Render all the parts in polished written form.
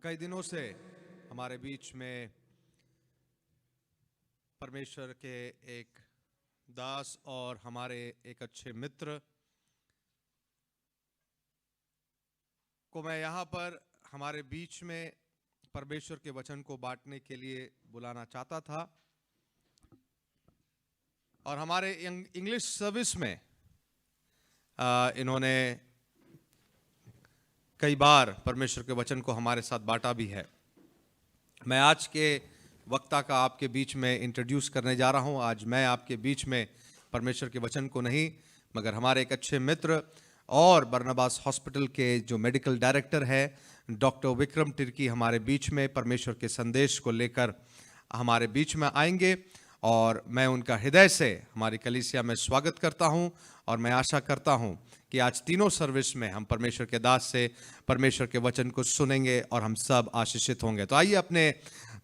कई दिनों से हमारे बीच में परमेश्वर के एक दास और हमारे एक अच्छे मित्र को मैं यहाँ पर हमारे बीच में परमेश्वर के वचन को बांटने के लिए बुलाना चाहता था। और हमारे इंग्लिश सर्विस में इन्होंने कई बार परमेश्वर के वचन को हमारे साथ बांटा भी है। मैं आज के वक्ता का आपके बीच में इंट्रोड्यूस करने जा रहा हूं। आज मैं आपके बीच में परमेश्वर के वचन को नहीं, मगर हमारे एक अच्छे मित्र और बरनबास हॉस्पिटल के जो मेडिकल डायरेक्टर है डॉक्टर विक्रम तिर्की हमारे बीच में परमेश्वर के संदेश को लेकर हमारे बीच में आएंगे। और मैं उनका हृदय से हमारी कलीसिया में स्वागत करता हूं और मैं आशा करता हूं कि आज तीनों सर्विस में हम परमेश्वर के दास से परमेश्वर के वचन को सुनेंगे और हम सब आशीषित होंगे। तो आइए अपने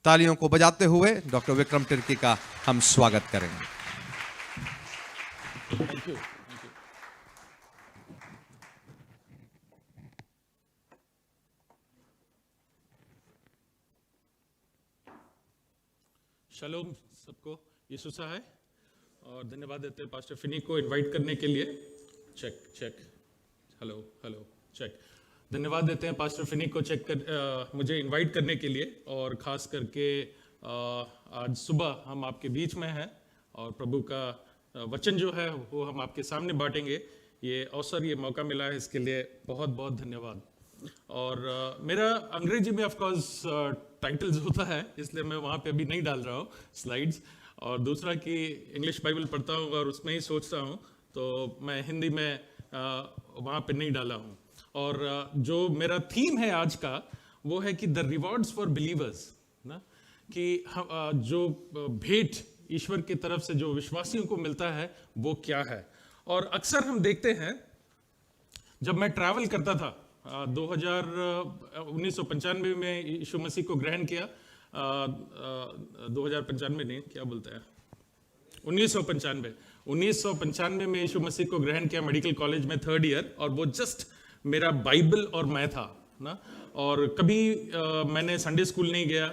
तालियों को बजाते हुए डॉक्टर विक्रम तिर्की का हम स्वागत करेंगे। Thank you. शालोम सबको, यीशु है और धन्यवाद देते हैं पास्टर फिनी को इनवाइट करने के लिए। Check check, hello hello check. धन्यवाद देते हैं पास्टर फिनी को मुझे इनवाइट करने के लिए। और ख़ास करके आज सुबह हम आपके बीच में हैं और प्रभु का वचन जो है वो हम आपके सामने बांटेंगे। ये अवसर, ये मौका मिला है, इसके लिए बहुत बहुत धन्यवाद। और मेरा अंग्रेजी में ऑफ कोर्स टाइटल्स होता है, इसलिए मैं वहाँ पे अभी नहीं डाल रहा हूँ स्लाइड्स। और दूसरा कि इंग्लिश बाइबल पढ़ता हूँ और उसमें ही सोचता हूँ, तो मैं हिंदी में वहाँ पे नहीं डाला हूँ। और जो मेरा थीम है आज का वो है कि द रिवॉर्ड्स फॉर बिलीवर्स, ना कि जो भेंट ईश्वर की तरफ से जो विश्वासियों को मिलता है वो क्या है। और अक्सर हम देखते हैं, जब मैं ट्रैवल करता था 1995 में यीशु मसीह को ग्रहण किया। 2095 नहीं, क्या बोलते हैं, 1995 में यीशु मसीह को ग्रहण किया मेडिकल कॉलेज में 3rd ईयर। और वो जस्ट मेरा बाइबल और मैं था ना। और कभी मैंने संडे स्कूल नहीं गया,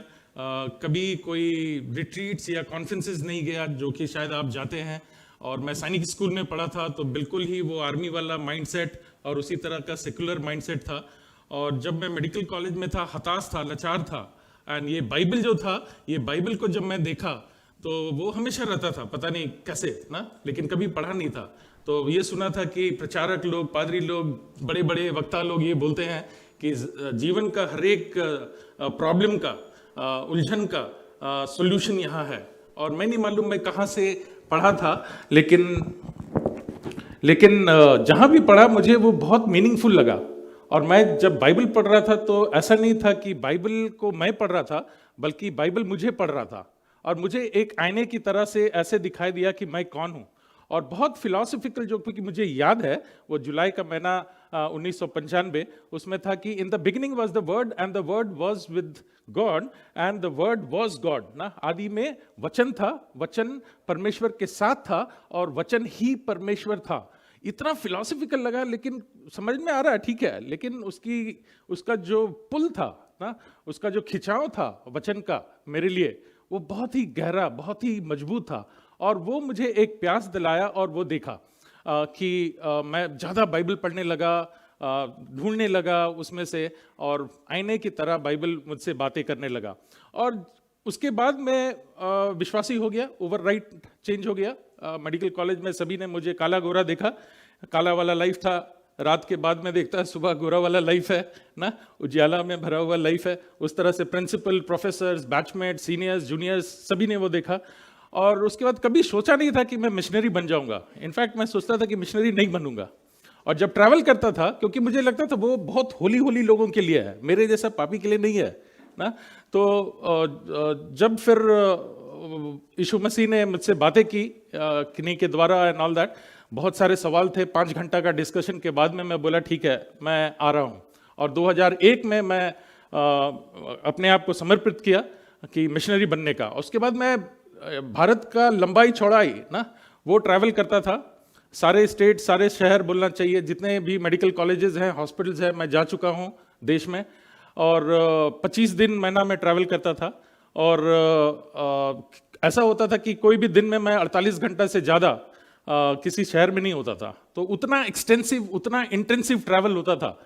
कभी कोई रिट्रीट्स या कॉन्फ्रेंसेस नहीं गया, जो कि शायद आप जाते हैं। और मैं सैनिक स्कूल में पढ़ा था, तो बिल्कुल ही वो आर्मी वाला माइंडसेट और उसी तरह का सेकुलर माइंडसेट था। और जब मैं मेडिकल कॉलेज में था, हताश था, लाचार था। एंड ये बाइबल जो था, ये बाइबल को जब मैं देखा तो वो हमेशा रहता था, पता नहीं कैसे ना, लेकिन कभी पढ़ा नहीं था। तो ये सुना था कि प्रचारक लोग, पादरी लोग, बड़े बड़े वक्ता लोग ये बोलते हैं कि जीवन का हर एक प्रॉब्लम का, उलझन का सॉल्यूशन यहाँ है। और मैं नहीं मालूम मैं कहाँ से पढ़ा था, लेकिन जहाँ भी पढ़ा मुझे वो बहुत मीनिंगफुल लगा। और मैं जब बाइबल पढ़ रहा था तो ऐसा नहीं था कि बाइबल को मैं पढ़ रहा था, बल्कि बाइबल मुझे पढ़ रहा था। और मुझे एक आईने की तरह से ऐसे दिखाई दिया कि मैं कौन हूँ। और बहुत फिलोसफिकल, जो क्योंकि मुझे याद है वो जुलाई का महीना 1995, उसमें था कि in the beginning was the word and the word was with God and the word was God ना। आदि में वचन था, वचन परमेश्वर के साथ था और वचन ही परमेश्वर था। इतना फिलोसफिकल लगा, लेकिन समझ में आ रहा है, ठीक है। लेकिन उसका जो पुल था ना, उसका जो खिंचाव था वचन का मेरे लिए, वो बहुत ही गहरा, बहुत ही मजबूत था। और वो मुझे एक प्यास दिलाया और वो देखा कि मैं ज़्यादा बाइबल पढ़ने लगा, ढूंढने लगा उसमें से, और आईने की तरह बाइबल मुझसे बातें करने लगा। और उसके बाद मैं विश्वासी हो गया, ओवरराइट चेंज हो गया। मेडिकल कॉलेज में सभी ने मुझे काला गोरा देखा, काला वाला लाइफ था। रात के बाद में देखता है सुबह गोरा वाला लाइफ है ना, उजाला में भरा हुआ लाइफ है। उस तरह से principal, professors, batchmate, seniors, juniors सभी ने वो देखा। और उसके बाद कभी सोचा नहीं था कि मैं मिशनरी बन जाऊंगा। इनफैक्ट मैं सोचता था कि मिशनरी नहीं बनूंगा। और जब ट्रैवल करता था, क्योंकि मुझे लगता था वो बहुत होली लोगों के लिए है, मेरे जैसा पापी के लिए नहीं है ना। तो जब फिर यीशु मसीह ने मुझसे बातें की किन्हीं के द्वारा एंड ऑल दैट, बहुत सारे सवाल थे। 5 घंटा का डिस्कशन के बाद में मैं बोला ठीक है, मैं आ रहा हूँ। और 2001 में मैं अपने आप को समर्पित किया कि मिशनरी बनने का। उसके बाद मैं भारत का लंबाई चौड़ाई ना वो ट्रैवल करता था। सारे स्टेट, सारे शहर बोलना चाहिए, जितने भी मेडिकल कॉलेजेस हैं, हॉस्पिटल्स हैं, मैं जा चुका हूँ देश में। और 25 दिन महीना में ट्रैवल करता था, और ऐसा होता था कि कोई भी दिन में मैं 48 घंटा से ज़्यादा किसी शहर में नहीं होता था। तो उतना एक्सटेंसिव, उतना इंटेंसिव ट्रैवल होता था।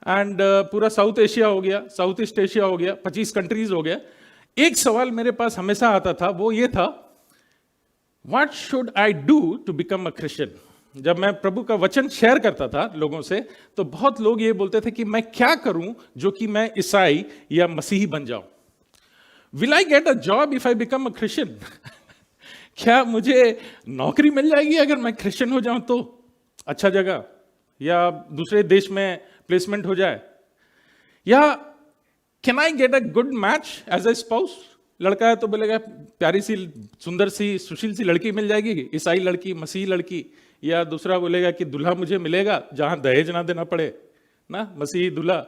एंड पूरा साउथ एशिया हो गया, साउथ ईस्ट एशिया हो गया, 25 कंट्रीज हो गया। एक सवाल मेरे पास हमेशा आता था, वो ये था, what should I do to become a Christian. जब मैं प्रभु का वचन शेयर करता था लोगों से, तो बहुत लोग ये बोलते थे कि मैं क्या करूं जो कि मैं ईसाई या मसीही बन जाऊं। Will I get a job if I become a Christian? क्या मुझे नौकरी मिल जाएगी अगर मैं क्रिश्चियन हो जाऊं तो, अच्छा जगह, या दूसरे देश में प्लेसमेंट हो जाए, या can I get a good match as a spouse? लड़का है तो बोलेगा प्यारी सी, सुंदर सी, सुशील सी लड़की मिल जाएगी, ईसाई लड़की, मसीही लड़की। या दूसरा बोलेगा कि दूल्हा मुझे मिलेगा जहां दहेज ना देना पड़े ना, मसीही दूल्हा।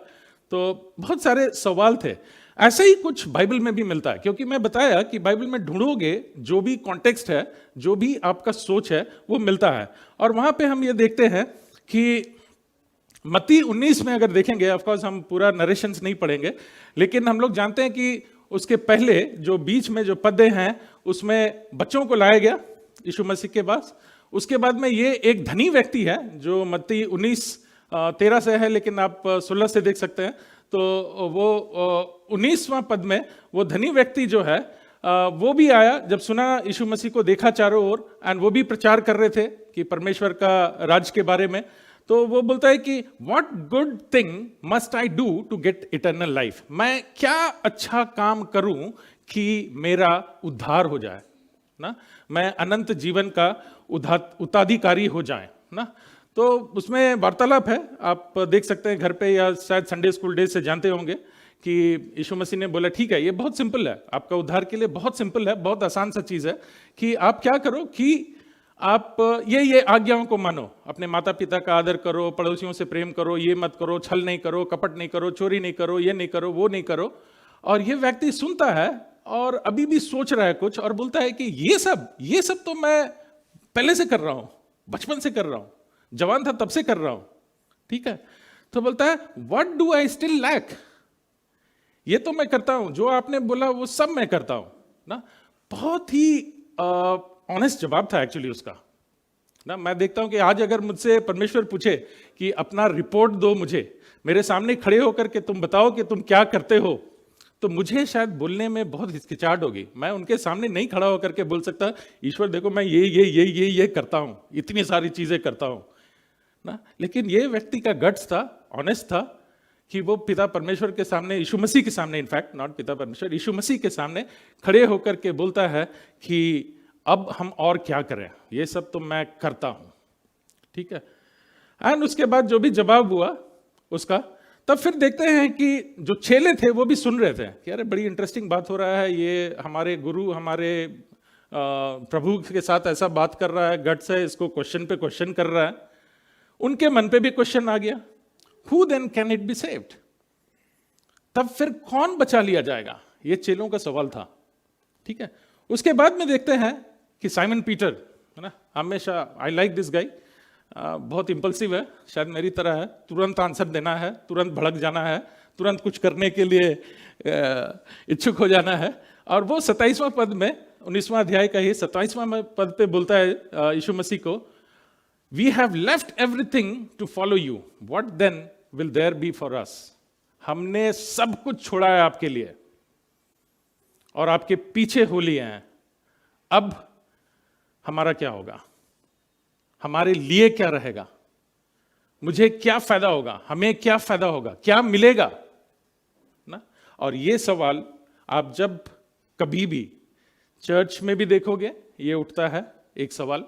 तो बहुत सारे सवाल थे। ऐसे ही कुछ बाइबल में भी मिलता है, क्योंकि मैं बताया कि बाइबल में ढूंढोगे जो भी कॉन्टेक्स्ट है, जो भी आपका सोच है, वो मिलता है। और वहां पे हम ये देखते हैं कि मत्ती 19 में अगर देखेंगे, ऑफ कोर्स हम पूरा नरेशंस नहीं पढ़ेंगे, लेकिन हम लोग जानते हैं कि उसके पहले जो बीच में जो पद्य हैं उसमें बच्चों को लाया गया यीशु मसीह के पास। उसके बाद में ये एक धनी व्यक्ति है, जो मत्ती 19:13 से है, लेकिन आप 16 से देख सकते हैं। तो वो 19वां पद में वो धनी व्यक्ति जो है वो भी आया, जब सुना यीशु मसीह को देखा चारों ओर, एंड वो भी प्रचार कर रहे थे कि परमेश्वर का राज के बारे में। तो वो बोलता है कि what good thing must I do to get eternal life? मैं क्या अच्छा काम करूं कि मेरा उद्धार हो जाए ना, मैं अनंत जीवन का उत्तराधिकारी हो जाए ना। तो उसमें वार्तालाप है, आप देख सकते हैं घर पे, या शायद संडे स्कूल डेज से जानते होंगे कि यीशु मसीह ने बोला ठीक है, ये बहुत सिंपल है, आपका उद्धार के लिए बहुत सिंपल है, बहुत आसान सा चीज है कि आप क्या करो कि आप ये आज्ञाओं को मानो, अपने माता पिता का आदर करो, पड़ोसियों से प्रेम करो, ये मत करो, छल नहीं करो, कपट नहीं करो, चोरी नहीं करो, ये नहीं करो, वो नहीं करो। और ये व्यक्ति सुनता है और अभी भी सोच रहा है कुछ, और बोलता है कि ये सब तो मैं पहले से कर रहा हूं, बचपन से कर रहा हूं, जवान था तब से कर रहा हूं, ठीक है। तो बोलता है what do I still lack? ये तो मैं करता हूं, जो आपने बोला वो सब मैं करता हूं ना। बहुत ही ऑनेस्ट जवाब था एक्चुअली उसका ना। मैं देखता हूं कि आज अगर मुझसे परमेश्वर पूछे कि अपना रिपोर्ट दो मुझे, मेरे सामने खड़े होकर के तुम बताओ कि तुम क्या करते हो, तो मुझे शायद बोलने में बहुत हिचकिचाहट होगी। मैं उनके सामने नहीं खड़ा होकर के बोल सकता ईश्वर देखो मैं ये करता हूं, इतनी सारी चीजें करता हूं ना। लेकिन ये व्यक्ति का गट्स था, ऑनेस्ट था, कि वो पिता परमेश्वर के सामने, यीशु मसीह के सामने, इनफैक्ट नॉट पिता परमेश्वर, यीशु मसीह के सामने खड़े होकर के बोलता है कि अब हम और क्या करें, ये सब तो मैं करता हूं, ठीक है। एंड उसके बाद जो भी जवाब हुआ उसका, तब फिर देखते हैं कि जो चेले थे वो भी सुन रहे थे कि अरे बड़ी इंटरेस्टिंग बात हो रहा है, ये हमारे गुरु, हमारे प्रभु के साथ ऐसा बात कर रहा है, गट्स है, इसको क्वेश्चन पे क्वेश्चन कर रहा है। उनके मन पे भी क्वेश्चन आ गया, who then can it be saved? तब फिर कौन बचा लिया जाएगा, ये चेलों का सवाल था, ठीक है। उसके बाद में देखते हैं कि साइमन पीटर है ना, हमेशा आई लाइक दिस गाय, बहुत इंपल्सिव है, शायद मेरी तरह है, तुरंत आंसर देना है, तुरंत भड़क जाना है, तुरंत कुछ करने के लिए इच्छुक हो जाना है। और वो 27वां पद में, 19वां अध्याय का ही 27वां पद पे बोलता है यीशु मसीह को, we have left everything to follow you, what then will there be for us? हमने सब कुछ छोड़ा है आपके लिए और आपके पीछे हो लिए हैं, अब हमारा क्या होगा? हमारे लिए क्या रहेगा? मुझे क्या फायदा होगा? हमें क्या फायदा होगा? क्या मिलेगा ना? और ये सवाल आप जब कभी भी चर्च में भी देखोगे, ये उठता है एक सवाल।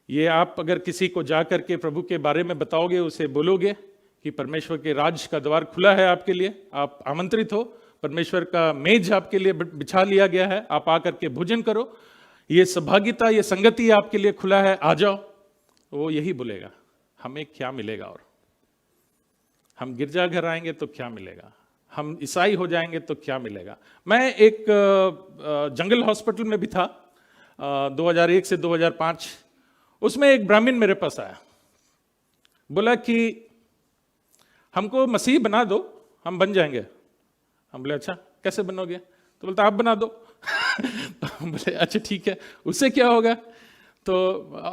ये आप अगर किसी को जाकर के प्रभु के बारे में बताओगे, उसे बोलोगे कि परमेश्वर के राज का द्वार खुला है आपके लिए, आप आमंत्रित हो, परमेश्वर का मेज आपके लिए बिछा लिया गया है, आप आकर के भोजन करो, ये सहभागिता, ये संगति आपके लिए खुला है, आ जाओ। वो यही बोलेगा, हमें क्या मिलेगा? और हम गिरजाघर आएंगे तो क्या मिलेगा? हम ईसाई हो जाएंगे तो क्या मिलेगा? मैं एक जंगल हॉस्पिटल में भी था 2001 से 2005। उसमें एक ब्राह्मण मेरे पास आया, बोला कि हमको मसीह बना दो, हम बन जाएंगे। हम बोले अच्छा कैसे बनोगे? तो बोलता आप बना दो। तो हम बोले अच्छा ठीक है, उससे क्या होगा? तो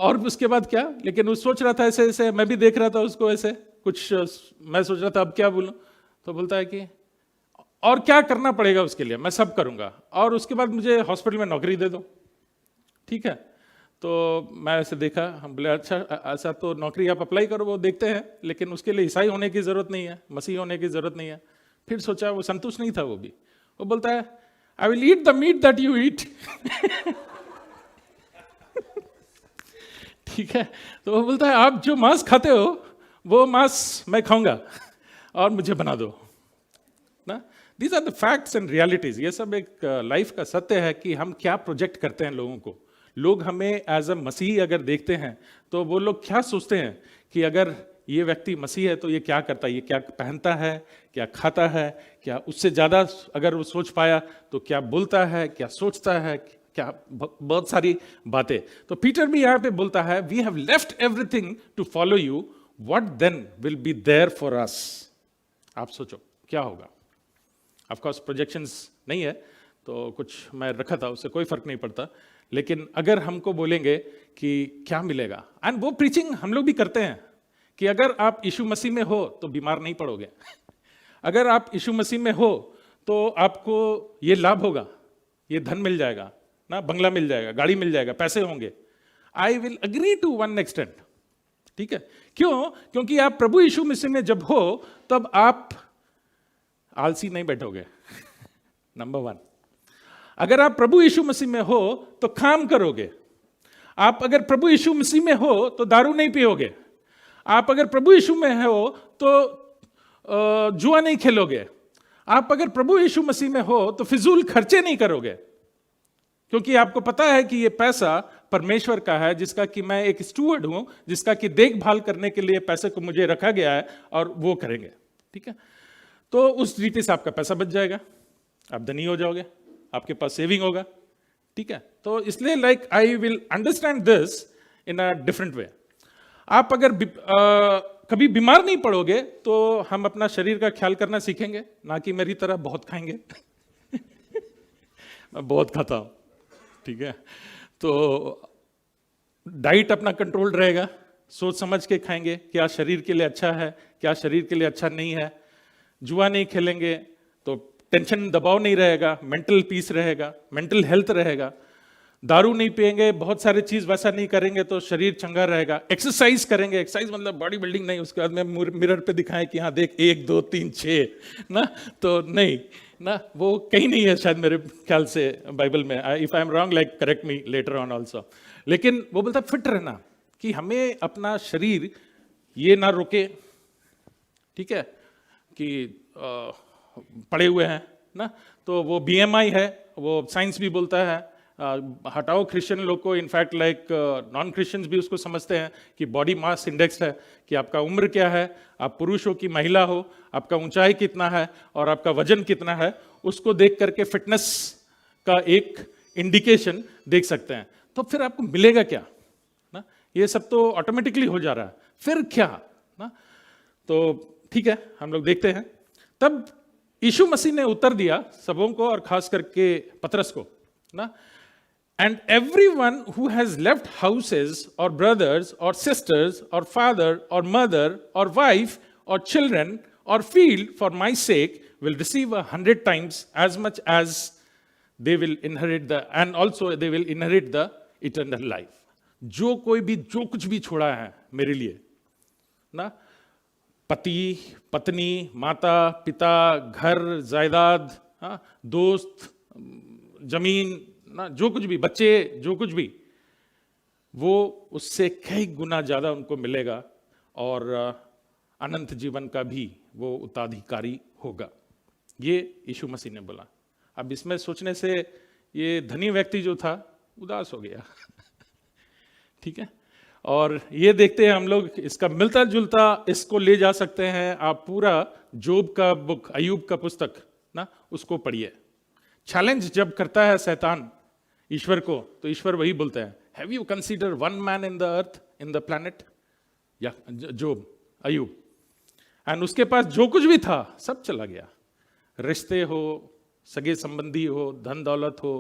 और उसके बाद क्या? लेकिन वो सोच रहा था ऐसे ऐसे, मैं भी देख रहा था उसको ऐसे कुछ, मैं सोच रहा था अब क्या बोलूं। तो बोलता है कि और क्या करना पड़ेगा उसके लिए, मैं सब करूंगा, और उसके बाद मुझे हॉस्पिटल में नौकरी दे दो। ठीक है, तो मैं ऐसे देखा, हम बोले अच्छा ऐसा तो नौकरी आप अप्लाई करो, वो देखते हैं, लेकिन उसके लिए ईसाई होने की जरूरत नहीं है, मसीह होने की जरूरत नहीं है। फिर सोचा, वो संतुष्ट नहीं था वो भी। वो बोलता है I will eat the meat that you eat. ठीक है, तो वो बोलता है आप जो मांस खाते हो वो मांस मैं खाऊंगा और मुझे बना दो ना। These are the facts and realities. ये सब एक लाइफ का सत्य है कि हम क्या प्रोजेक्ट करते हैं लोगों को। लोग हमें एज अ मसीह अगर देखते हैं तो वो लोग क्या सोचते हैं कि अगर ये व्यक्ति मसीह है तो ये क्या करता है, ये क्या पहनता है, क्या खाता है, क्या उससे ज्यादा अगर वो सोच पाया तो क्या बोलता है, क्या सोचता है, क्या बहुत सारी बातें। तो पीटर भी यहाँ पे बोलता है we have left everything to follow you, what then will be there for us. आप सोचो क्या होगा। ऑफ कोर्स प्रोजेक्शंस नहीं है तो कुछ मैं रखा था, उससे कोई फर्क नहीं पड़ता, लेकिन अगर हमको बोलेंगे कि क्या मिलेगा, एंड वो प्रीचिंग हम लोग भी करते हैं कि अगर आप यीशु मसीह में हो तो बीमार नहीं पड़ोगे, अगर आप यीशु मसीह में हो तो आपको ये लाभ होगा, ये धन मिल जाएगा ना, बंगला मिल जाएगा, गाड़ी मिल जाएगा, पैसे होंगे। I will agree to one extent. ठीक है, क्यों? क्योंकि आप प्रभु यीशु मसीह में जब हो तब आप आलसी नहीं बैठोगे। नंबर वन, अगर आप प्रभु यीशु मसीह में हो तो काम करोगे। आप अगर प्रभु यीशु मसीह में हो तो दारू नहीं पियोगे। आप अगर प्रभु यीशु में हो तो जुआ नहीं खेलोगे। आप अगर प्रभु यीशु मसीह में हो तो फिजूल खर्चे नहीं करोगे, क्योंकि आपको पता है कि ये पैसा परमेश्वर का है, जिसका कि मैं एक स्टूवर्ड हूं, जिसका कि देखभाल करने के लिए पैसे को मुझे रखा गया है और वो करेंगे। ठीक है, तो उस रीति से आपका पैसा बच जाएगा, आप धनी हो जाओगे, आपके पास सेविंग होगा। ठीक है, तो इसलिए like I will understand this in a different way. आप अगर कभी बीमार नहीं पड़ोगे तो हम अपना शरीर का ख्याल करना सीखेंगे, ना कि मेरी तरह बहुत खाएंगे। मैं बहुत खाता हूं। ठीक है, तो डाइट अपना कंट्रोल रहेगा, सोच समझ के खाएंगे, क्या शरीर के लिए अच्छा है, क्या शरीर के लिए अच्छा नहीं है। जुआ नहीं खेलेंगे तो टेंशन दबाव नहीं रहेगा, मेंटल पीस रहेगा, मेंटल हेल्थ रहेगा। दारू नहीं पिएंगे, बहुत सारे चीज वैसा नहीं करेंगे तो शरीर चंगा रहेगा। एक्सरसाइज करेंगे, एक्सरसाइज मतलब बॉडी बिल्डिंग नहीं, उसके बाद में मिरर पे दिखाएं कि हाँ देख 1 2 3 6 ना, तो नहीं ना, वो कहीं नहीं है शायद मेरे ख्याल से बाइबल में। If I am wrong like correct me later on also. लेकिन वो बोलता फिट रहना, कि हमें अपना शरीर ये ना रोके। ठीक है, कि पड़े हुए हैं ना, तो वो BMI है, वो साइंस भी बोलता है हटाओ क्रिश्चियन लोग को, इनफैक्ट लाइक नॉन क्रिश्चियंस भी उसको समझते हैं कि बॉडी मास इंडेक्स है, कि आपका उम्र क्या है, आप पुरुष हो कि महिला हो, आपका ऊंचाई कितना है और आपका वजन कितना है, उसको देख करके फिटनेस का एक इंडिकेशन देख सकते हैं। तो फिर आपको मिलेगा क्या ना, ये सब तो ऑटोमेटिकली हो जा रहा है, फिर क्या ना। तो ठीक है, हम लोग देखते हैं। तब यीशु मसीह ने उत्तर दिया सबों को, और खास करके पतरस को ना, and everyone who has left houses or brothers or sisters or father or mother or wife or children or field for my sake will receive 100 times as much as they will inherit the, and also they will inherit the eternal life. जो कोई भी जो कुछ भी छोड़ा है मेरे लिए ना, पति पत्नी माता पिता घर जायदाद, दोस्त जमीन ना, जो कुछ भी बच्चे, जो कुछ भी, वो उससे कई गुना ज्यादा उनको मिलेगा और अनंत जीवन का भी वो उत्तराधिकारी होगा। ये यीशु मसीह ने बोला। अब इसमें सोचने से ये धनी व्यक्ति जो था उदास हो गया। ठीक है, और ये देखते हैं हम लोग, इसका मिलता जुलता इसको ले जा सकते हैं। आप पूरा जोब का बुक, अयूब का पुस्तक ना, उसको पढ़िए। चैलेंज जब करता है शैतान ईश्वर को, तो ईश्वर वही बोलते हैं, have you consider one man in the earth in the planet, या जोब, अयूब, एंड उसके पास जो कुछ भी था सब चला गया। रिश्ते हो, सगे संबंधी हो, धन दौलत हो,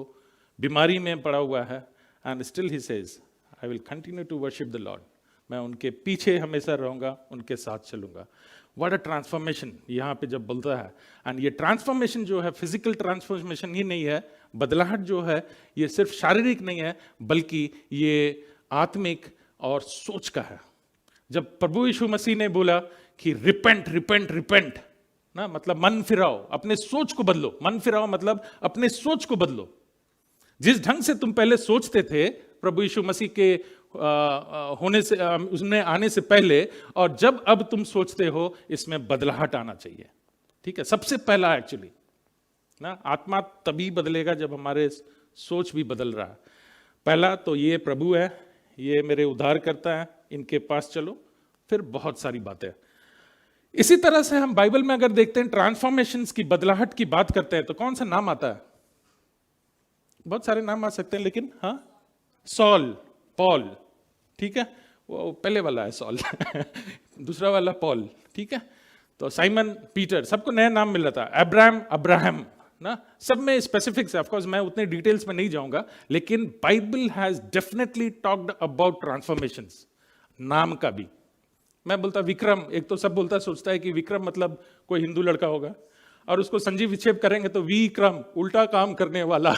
बीमारी में पड़ा हुआ है, and still he says I will continue to worship the Lord. मैं उनके पीछे हमेशा रहूंगा, उनके साथ चलूंगा। व्हाट अ ट्रांसफॉर्मेशन यहाँ पे जब बोलता है। एंड ये ट्रांसफॉर्मेशन जो है फिजिकल ट्रांसफॉर्मेशन ही नहीं है, बदलाहट जो है ये सिर्फ शारीरिक नहीं है बल्कि ये आत्मिक और सोच का है। जब प्रभु यीशु मसीह ने बोला कि रिपेंट रिपेंट रिपेंट ना, मतलब मन फिराओ, अपने सोच को बदलो। मन फिराओ मतलब अपने सोच को बदलो। जिस ढंग से तुम पहले सोचते थे प्रभु यीशु मसीह के होने से, उसने आने से पहले, और जब अब तुम सोचते हो, इसमें बदलाहट आना चाहिए। ठीक है, सबसे पहला एक्चुअली ना, आत्मा तभी बदलेगा जब हमारे सोच भी बदल रहा है। पहला तो ये प्रभु है, ये मेरे उद्धार करता है, इनके पास चलो, फिर बहुत सारी बातें। इसी तरह से हम बाइबल में अगर देखते हैं ट्रांसफॉर्मेशंस की, बदलाहट की बात करते हैं, तो कौन सा नाम आता है? बहुत सारे नाम आ सकते हैं, लेकिन हाँ, सॉल, पॉल, ठीक है, वो पहले वाला है सॉल दूसरा वाला पॉल, ठीक है। तो साइमन, पीटर, सबको नया नाम मिल रहा था। अब्राहम, अब्राहम ना, सब में स्पेसिफिक्स है। ऑफ कोर्स मैं उतने डिटेल्स में नहीं जाऊंगा, लेकिन Bible has definitely talked about transformations. नाम का भी मैं बोलता विक्रम, एक तो सब बोलता सोचता है कि विक्रम मतलब कोई हिंदू लड़का होगा, और उसको संजीव विक्षेप करेंगे तो विक्रम, उल्टा काम करने वाला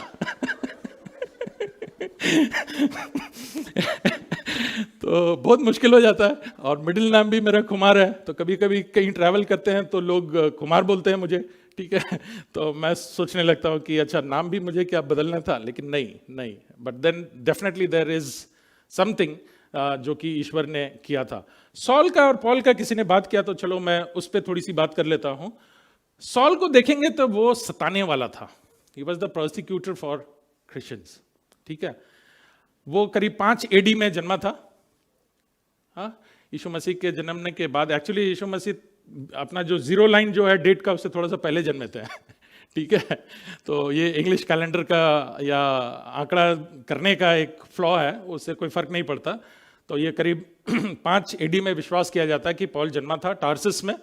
तो बहुत मुश्किल हो जाता है। और मिडिल नाम भी मेरा कुमार है, तो कभी कभी कहीं ट्रैवल करते हैं तो लोग कुमार बोलते हैं मुझे, ठीक है। तो मैं सोचने लगता हूँ कि अच्छा नाम भी मुझे क्या बदलना था, लेकिन नहीं, but then definitely there is something जो कि ईश्वर ने किया था। सॉल का और पॉल का किसी ने बात किया, तो चलो मैं उस पर थोड़ी सी बात कर लेता हूं। सॉल को देखेंगे तो वो सताने वाला था। He was the prosecutor for Christians, ठीक है। वो करीब 5 AD में जन्मा था। हाँ, यीशु मसीह के जन्मने के बाद, एक्चुअली यीशु मसीह अपना जो 0 लाइन जो है डेट का, उससे थोड़ा सा पहले जन्मे थे ठीक है। तो ये इंग्लिश कैलेंडर का या आंकड़ा करने का एक फ्लॉ है, उससे कोई फर्क नहीं पड़ता। तो ये करीब 5 AD में विश्वास किया जाता है कि पॉल जन्मा था टार्सस में,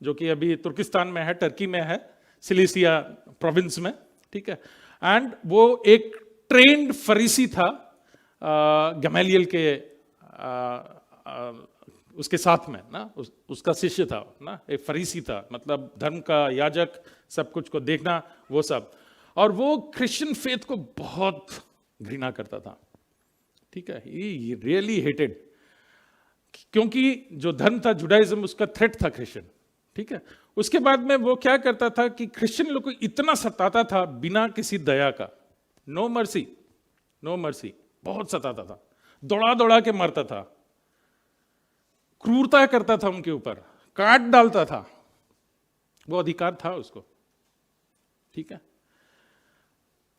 जो कि अभी तुर्किस्तान में है, टर्की में है, सिलिसिया प्रोविंस में, ठीक है। एंड वो एक ट्रेंड फरीसी था, गमैलियल के उसके साथ में ना, उसका शिष्य था ना, एक फरीसी था, मतलब धर्म का याजक, सब कुछ को देखना वो सब। और वो क्रिश्चियन फेथ को बहुत घृणा करता था, ठीक है। ही रियली हेटेड, क्योंकि जो धर्म था जुडाइज्म, उसका थ्रेट था क्रिश्चियन, ठीक है। उसके बाद में वो क्या करता था कि क्रिश्चियन लोग को इतना सताता था बिना किसी दया का, नो मर्सी, नो मर्सी, बहुत सताता था, दौड़ा दौड़ा के मारता था, क्रूरता करता था उनके ऊपर, काट डालता था। वो अधिकार था उसको, ठीक है।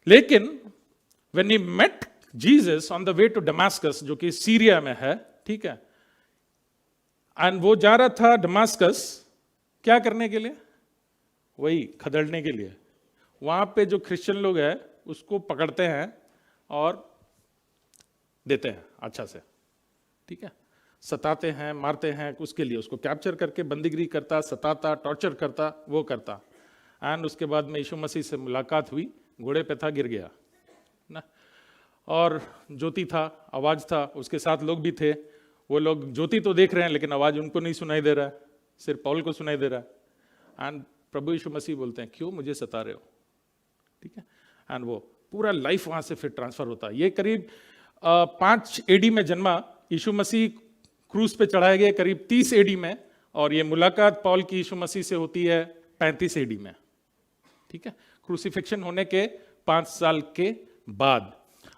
लेकिन when he met Jesus on the way to Damascus, जो कि सीरिया में है, ठीक है, एंड वो जा रहा था डमास्कस क्या करने के लिए? वही खदेड़ने के लिए। वहां पे जो क्रिश्चियन लोग हैं उसको पकड़ते हैं और देते हैं अच्छा से, ठीक है, सताते हैं, मारते हैं, उसके लिए उसको कैप्चर करके बंदीगिरी करता, सताता, टॉर्चर करता, वो करता। एंड उसके बाद में यीशु मसीह से मुलाकात हुई, घोड़े पे था, गिर गया ना, और ज्योति था, आवाज था, उसके साथ लोग भी थे। वो लोग ज्योति तो देख रहे हैं, लेकिन आवाज उनको नहीं सुनाई दे रहा है, सिर्फ पौल को सुनाई दे रहा है। एंड प्रभु यीशु मसीह बोलते हैं, क्यों मुझे सता रहे हो, ठीक है। एंड वो पूरा लाइफ वहां से फिर ट्रांसफर होता है। ये करीब 5 AD में जन्मा, यीशु मसीह क्रूस पे चढ़ाए गए करीब 30 AD में, और ये मुलाकात पॉल की यीशु मसीह से होती है 35 AD में, ठीक है, क्रूसिफिक्शन होने के 5 साल के बाद।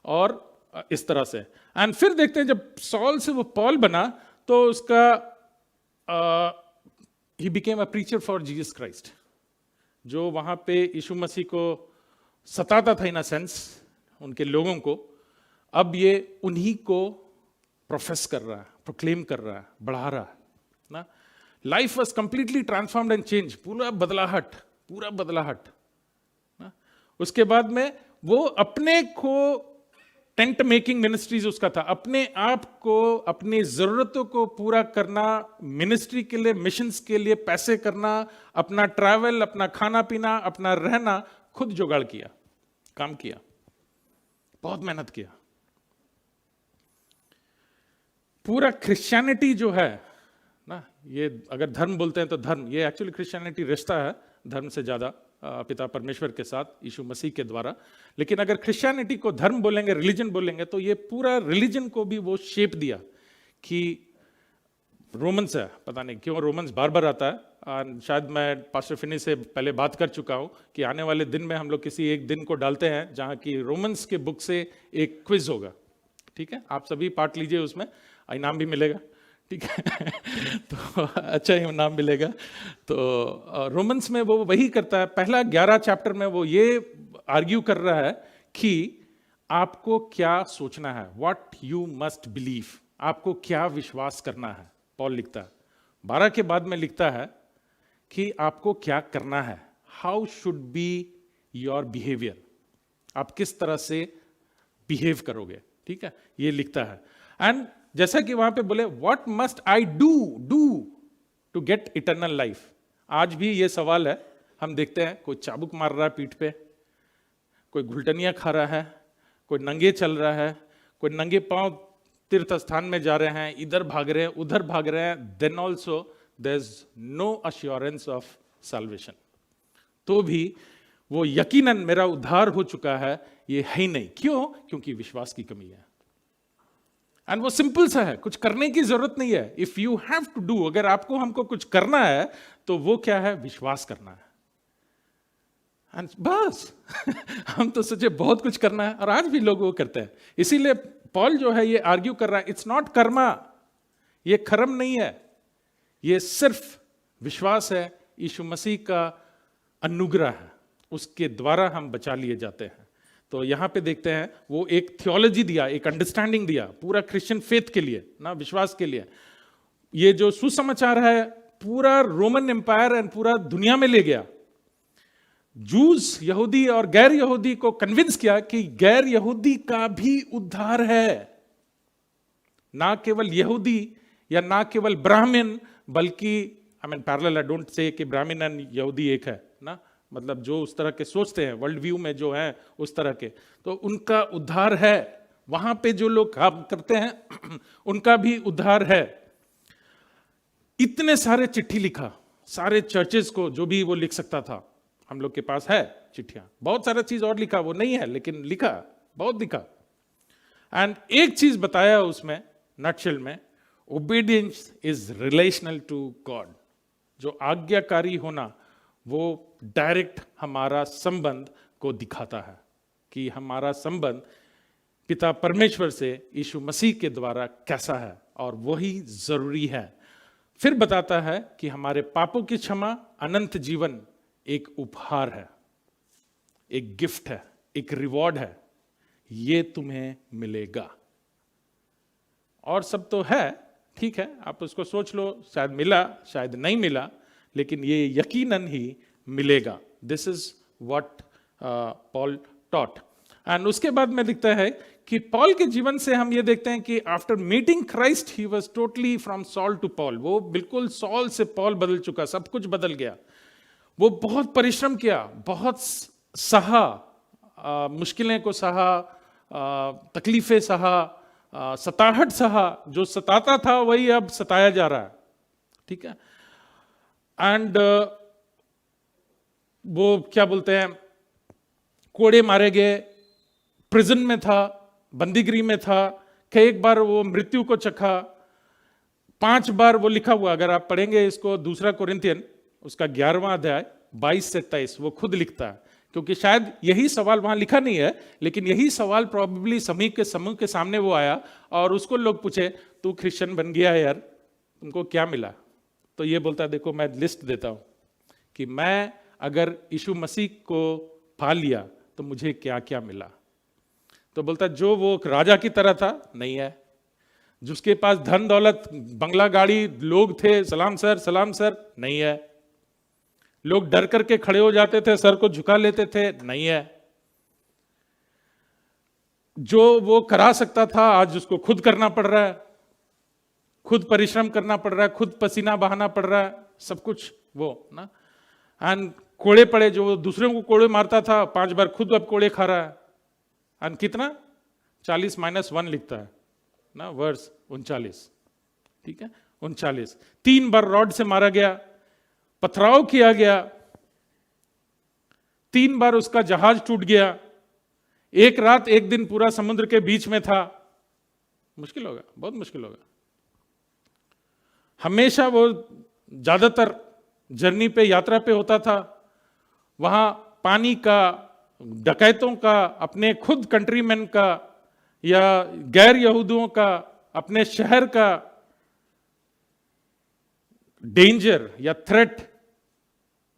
और इस तरह से एंड फिर देखते हैं जब सॉल से वो पॉल बना, तो उसका he became a preacher for Jesus Christ, जो वहां पे यीशु मसीह को सताता था इन अ सेंस, उनके लोगों को, अब ये उन्हीं को प्रोफेस कर रहा है, प्रोक्लेम कर रहा है, बढ़ा रहा है ना। Life was completely transformed and change, पूरा बदलाहट ना। उसके बाद में वो अपने को टेंट मेकिंग मिनिस्ट्रीज उसका था, अपने आप को, अपनी जरूरतों को पूरा करना, मिनिस्ट्री के लिए, मिशंस के लिए पैसे करना, अपना ट्रैवल, अपना खाना पीना, अपना रहना खुद जुगाड़ किया, काम किया, बहुत मेहनत किया। पूरा क्रिश्चियनिटी जो है ना, ये अगर धर्म बोलते हैं तो धर्म, ये एक्चुअली क्रिश्चियनिटी रिश्ता है धर्म से ज्यादा पिता परमेश्वर के साथ यीशु मसीह के द्वारा। लेकिन अगर क्रिश्चियनिटी को धर्म बोलेंगे, रिलीजन बोलेंगे, तो ये पूरा रिलीजन को भी वो शेप दिया कि रोमन्स है, पता नहीं क्यों रोमन्स बार बार आता है। शायद मैं पास्टर फिनी से पहले बात कर चुका हूं कि आने वाले दिन में हम लोग किसी एक दिन को डालते हैं जहां की रोमन्स के बुक से एक क्विज होगा, ठीक है? आप सभी पार्ट लीजिए, उसमें इनाम भी मिलेगा, ठीक है? तो अच्छा ही नाम मिलेगा। तो रोमन्स में वो वही करता है, पहला 11 चैप्टर में वो ये आर्ग्यू कर रहा है कि आपको क्या सोचना है, व्हाट यू मस्ट बिलीव, आपको क्या विश्वास करना है। पॉल लिखता है 12 के बाद में लिखता है कि आपको क्या करना है, how should be your behaviour, आप किस तरह से बिहेव करोगे, ठीक है? ये लिखता है। एंड जैसा कि वहां पे बोले what must I do to get eternal life, आज भी ये सवाल है। हम देखते हैं कोई चाबुक मार रहा है पीठ पे, कोई घुलटनियां खा रहा है, कोई नंगे चल रहा है, कोई नंगे पांव तीर्थ स्थान में जा रहे हैं, इधर भाग रहे हैं, उधर भाग रहे हैं, then also there is no assurance of salvation. तो भी वो यकीनन मेरा उद्धार हो चुका है, ये है ही नहीं। क्यों? क्योंकि विश्वास की कमी है। एंड वो सिंपल सा है, कुछ करने की जरूरत नहीं है। If you have to do, अगर आपको हमको कुछ करना है तो वो क्या है? विश्वास करना है। एंड बस हम तो सोचे बहुत कुछ करना है, और आज भी लोग वो करते हैं। इसीलिए पॉल जो है ये आर्ग्यू कर रहा है, इट्स नॉट कर्मा, ये कर्म नहीं है, ये सिर्फ विश्वास है, यीशु मसीह का अनुग्रह है, उसके द्वारा हम बचा लिए जाते हैं। तो यहां पे देखते हैं वो एक थियोलॉजी दिया, एक अंडरस्टैंडिंग दिया पूरा क्रिश्चियन फेथ के लिए ना, विश्वास के लिए। ये जो सुसमाचार है पूरा रोमन एम्पायर एंड पूरा दुनिया में ले गया। जूस, यहूदी और गैर यहूदी को कन्विंस किया कि गैर यहूदी का भी उद्धार है, ना केवल यहूदी या ना केवल ब्राह्मण, बल्कि पैरेलल, आई डोंट से कि ब्राह्मण एंड यहूदी एक है ना, मतलब जो उस तरह के सोचते हैं वर्ल्ड व्यू में जो है उस तरह के, तो उनका उद्धार है। वहां पे जो लोग काम करते हैं उनका भी उद्धार है। इतने सारे चिट्ठी लिखा, सारे चर्चेस को जो भी वो लिख सकता था, हम लोग के पास है चिट्ठियां, बहुत सारा चीज और लिखा, वो नहीं है लेकिन लिखा, बहुत लिखा। एंड एक चीज बताया उसमें नटशेल में, obedience is relational to God. जो आज्ञाकारी होना वो डायरेक्ट हमारा संबंध को दिखाता है कि हमारा संबंध पिता परमेश्वर से यीशु मसीह के द्वारा कैसा है, और वही जरूरी है। फिर बताता है कि हमारे पापों की क्षमा, अनंत जीवन एक उपहार है, एक गिफ्ट है, एक रिवॉर्ड है, ये तुम्हें मिलेगा। और सब तो है, ठीक है, आप उसको सोच लो, शायद मिला शायद नहीं मिला, लेकिन ये यकीनन ही मिलेगा। This is what Paul taught. And उसके बाद में लिखता है कि पॉल के जीवन से हम ये देखते हैं कि after meeting Christ he was totally from Saul to Paul. वो बिल्कुल सॉल से पॉल बदल चुका, सब कुछ बदल गया। वो बहुत परिश्रम किया, बहुत सहा, मुश्किलें को सहा, तकलीफें सहा, सताहट सहा। जो सताता था वही अब सताया जा रहा है, ठीक है। एंड वो क्या बोलते हैं, कोड़े मारे गए, प्रिजन में था, बंदीगृह में था, कई बार वो मृत्यु को चखा, 5 बार वो लिखा हुआ। अगर आप पढ़ेंगे इसको, दूसरा कोरिन्थियन उसका 11वां अध्याय 22 से 23, वो खुद लिखता है, क्योंकि शायद यही सवाल वहां लिखा नहीं है, लेकिन यही सवाल प्रोबेबली समूह के सामने वो आया और उसको लोग पूछे, तू क्रिश्चियन बन गया यार, तुमको क्या मिला? तो ये बोलता है, देखो मैं लिस्ट देता हूं कि मैं अगर यीशु मसीह को पा लिया तो मुझे क्या क्या मिला। तो बोलता है, जो वो राजा की तरह था नहीं है, जिसके पास धन दौलत, बंगला, गाड़ी, लोग थे, सलाम सर नहीं है, लोग डर करके खड़े हो जाते थे, सर को झुका लेते थे, नहीं है। जो वो करा सकता था आज उसको खुद करना पड़ रहा है, खुद परिश्रम करना पड़ रहा है, खुद पसीना बहाना पड़ रहा है, सब कुछ वो ना। एंड कोड़े पड़े, जो दूसरों को कोड़े मारता था 5 बार खुद अब कोड़े खा रहा है। एंड कितना 40-1 लिखता है ना, वर्स 39, ठीक है 39। 3 बार रॉड से मारा गया, पथराव किया गया, 3 बार उसका जहाज टूट गया, एक रात एक दिन पूरा समुद्र के बीच में था। मुश्किल होगा, बहुत मुश्किल होगा। हमेशा वो ज्यादातर जर्नी पे, यात्रा पे होता था, वहां पानी का, डकैतों का, अपने खुद कंट्रीमैन का या गैर यहूदियों का, अपने शहर का डेंजर या थ्रेट,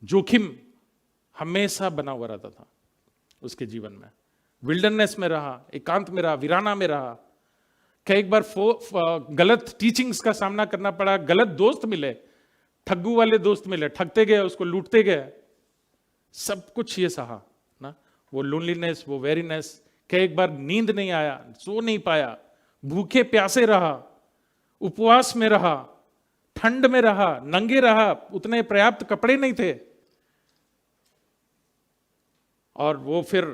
जोखिम हमेशा बना हुआ रहता था उसके जीवन में। विल्डरनेस में रहा, एकांत में रहा, वीराना में रहा। क्या एक बार गलत टीचिंग्स का सामना करना पड़ा, गलत दोस्त मिले, ठग्गू वाले दोस्त मिले, ठगते गए, उसको लूटते गए, सब कुछ ये सहा ना। वो लोनलीनेस, वो वेरीनेस। क्या एक बार नींद नहीं आया, सो नहीं पाया, भूखे प्यासे रहा, उपवास में रहा, ठंड में रहा, नंगे रहा, उतने पर्याप्त कपड़े नहीं थे। और वो फिर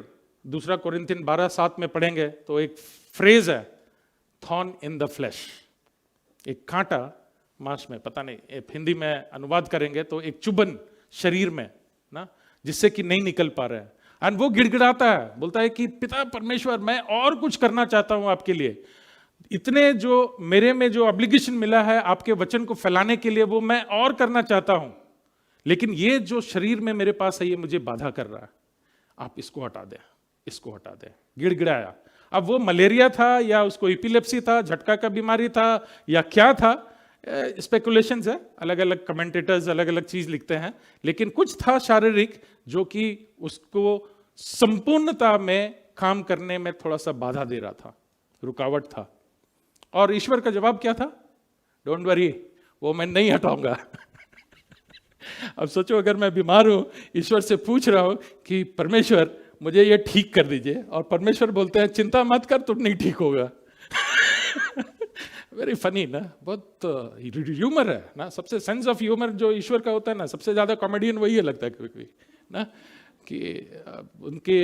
2 कोरिन्थियन 12:7 में पढ़ेंगे तो एक फ्रेज है, थॉर्न इन द फ्लैश, एक कांटा मांस में, पता नहीं हिंदी में अनुवाद करेंगे तो एक चुभन शरीर में ना, जिससे कि नहीं निकल पा रहा है। और वो गिड़गिड़ाता है, बोलता है कि पिता परमेश्वर, मैं और कुछ करना चाहता हूं आपके लिए, इतने जो मेरे में जो ऑब्लिगेशन मिला है आपके वचन को फैलाने के लिए, वो मैं और करना चाहता हूं, लेकिन ये जो शरीर में मेरे पास है ये मुझे बाधा कर रहा है, आप इसको हटा दें, इसको हटा दें। गिड़गिड़ाया। अब वो मलेरिया था या उसको एपिलेप्सी था, झटका का बीमारी था या क्या था, स्पेकुलेशंस है, अलग अलग कमेंटेटर्स अलग अलग चीज लिखते हैं, लेकिन कुछ था शारीरिक जो कि उसको संपूर्णता में काम करने में थोड़ा सा बाधा दे रहा था, रुकावट था। और ईश्वर का जवाब क्या था? डोंट वरी, वो मैं नहीं हटाऊंगा। अब सोचो अगर मैं बीमार हूं, ईश्वर से पूछ रहा हूं कि परमेश्वर मुझे ये ठीक कर दीजिए, और परमेश्वर बोलते हैं चिंता मत कर, तुम नहीं ठीक होगा। वेरी फनी ना, बहुत ह्यूमर है ना, सबसे सेंस ऑफ ह्यूमर जो ईश्वर का होता है ना, सबसे ज्यादा कॉमेडियन वही है लगता है कभी कभी ना, कि उनके,